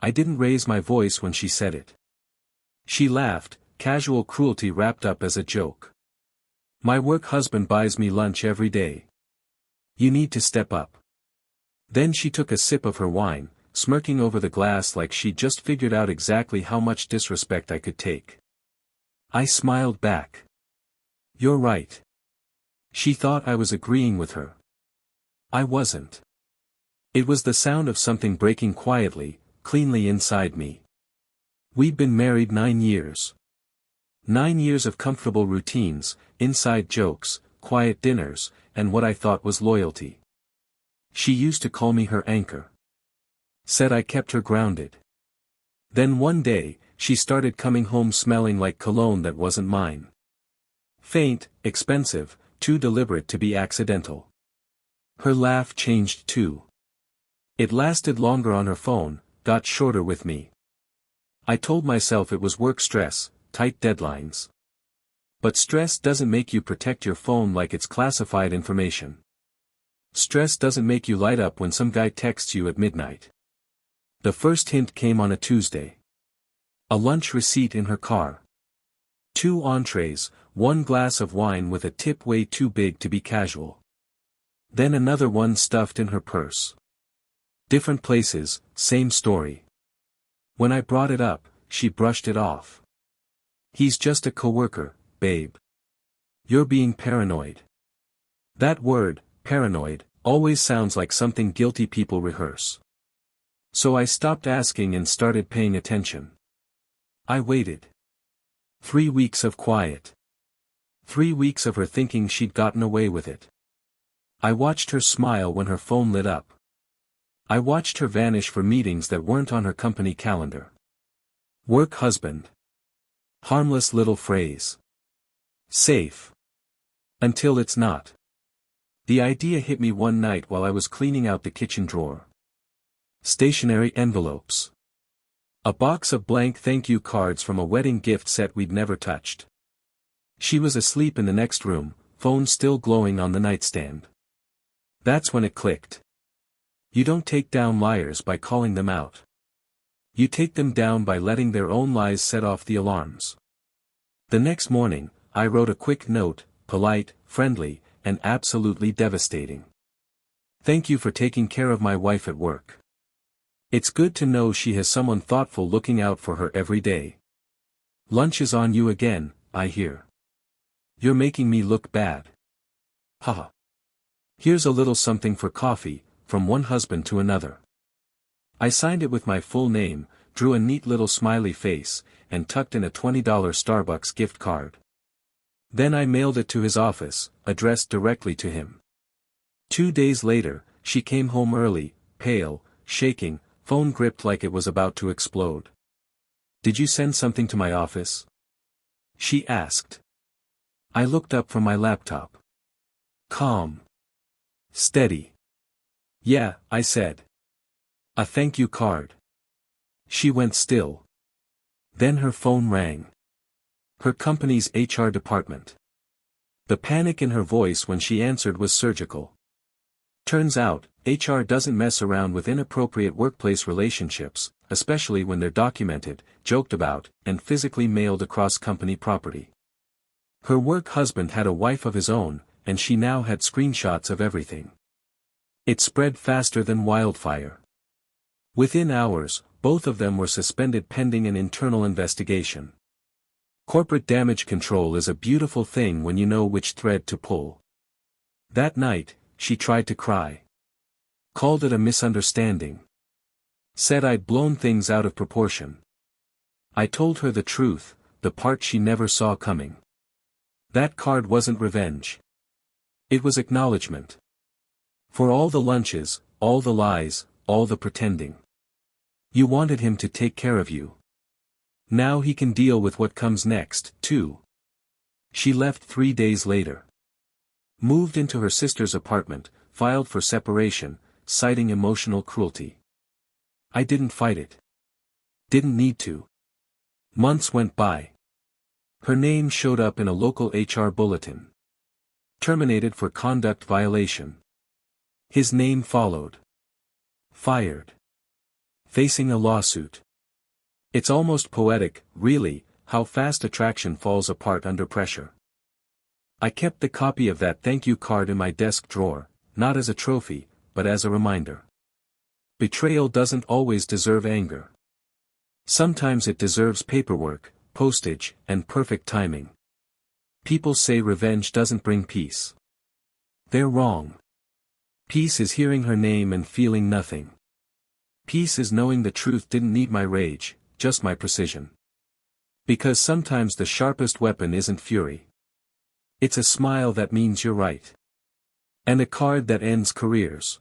I didn't raise my voice when she said it. She laughed, casual cruelty wrapped up as a joke. My work husband buys me lunch every day. You need to step up. Then she took a sip of her wine, smirking over the glass like she'd just figured out exactly how much disrespect I could take. I smiled back. You're right. She thought I was agreeing with her. I wasn't. It was the sound of something breaking quietly, cleanly inside me. We'd been married 9 years. 9 years of comfortable routines, inside jokes, quiet dinners, and what I thought was loyalty. She used to call me her anchor. Said I kept her grounded. Then one day, she started coming home smelling like cologne that wasn't mine. Faint, expensive, too deliberate to be accidental. Her laugh changed too. It lasted longer on her phone, got shorter with me. I told myself it was work stress, tight deadlines. But stress doesn't make you protect your phone like it's classified information. Stress doesn't make you light up when some guy texts you at midnight. The first hint came on a Tuesday. A lunch receipt in her car. 2 entrees, 1 glass of wine with a tip way too big to be casual. Then another one stuffed in her purse. Different places, same story. When I brought it up, she brushed it off. He's just a coworker, babe. You're being paranoid. That word, paranoid, always sounds like something guilty people rehearse. So I stopped asking and started paying attention. I waited. 3 weeks of quiet. 3 weeks of her thinking she'd gotten away with it. I watched her smile when her phone lit up. I watched her vanish for meetings that weren't on her company calendar. Work husband. Harmless little phrase. Safe. Until it's not. The idea hit me one night while I was cleaning out the kitchen drawer. Stationery envelopes. A box of blank thank you cards from a wedding gift set we'd never touched. She was asleep in the next room, phone still glowing on the nightstand. That's when it clicked. You don't take down liars by calling them out. You take them down by letting their own lies set off the alarms. The next morning, I wrote a quick note, polite, friendly, and absolutely devastating. Thank you for taking care of my wife at work. It's good to know she has someone thoughtful looking out for her every day. Lunch is on you again, I hear. You're making me look bad. Haha. Here's a little something for coffee, from one husband to another. I signed it with my full name, drew a neat little smiley face, and tucked in a $20 Starbucks gift card. Then I mailed it to his office, addressed directly to him. 2 days later, she came home early, pale, shaking, phone gripped like it was about to explode. Did you send something to my office? She asked. I looked up from my laptop. Calm. Steady. Yeah, I said. A thank you card. She went still. Then her phone rang. Her company's HR department. The panic in her voice when she answered was surgical. Turns out, HR doesn't mess around with inappropriate workplace relationships, especially when they're documented, joked about, and physically mailed across company property. Her work husband had a wife of his own, and she now had screenshots of everything. It spread faster than wildfire. Within hours, both of them were suspended pending an internal investigation. Corporate damage control is a beautiful thing when you know which thread to pull. That night, she tried to cry. Called it a misunderstanding. Said I'd blown things out of proportion. I told her the truth, the part she never saw coming. That card wasn't revenge. It was acknowledgement. For all the lunches, all the lies, all the pretending. You wanted him to take care of you. Now he can deal with what comes next, too. She left 3 days later. Moved into her sister's apartment, filed for separation, citing emotional cruelty. I didn't fight it. Didn't need to. Months went by. Her name showed up in a local HR bulletin. Terminated for conduct violation. His name followed. Fired. Facing a lawsuit. It's almost poetic, really, how fast attraction falls apart under pressure. I kept the copy of that thank you card in my desk drawer, not as a trophy, but as a reminder. Betrayal doesn't always deserve anger. Sometimes it deserves paperwork, postage, and perfect timing. People say revenge doesn't bring peace. They're wrong. Peace is hearing her name and feeling nothing. Peace is knowing the truth didn't need my rage, just my precision. Because sometimes the sharpest weapon isn't fury. It's a smile that means you're right. And a card that ends careers.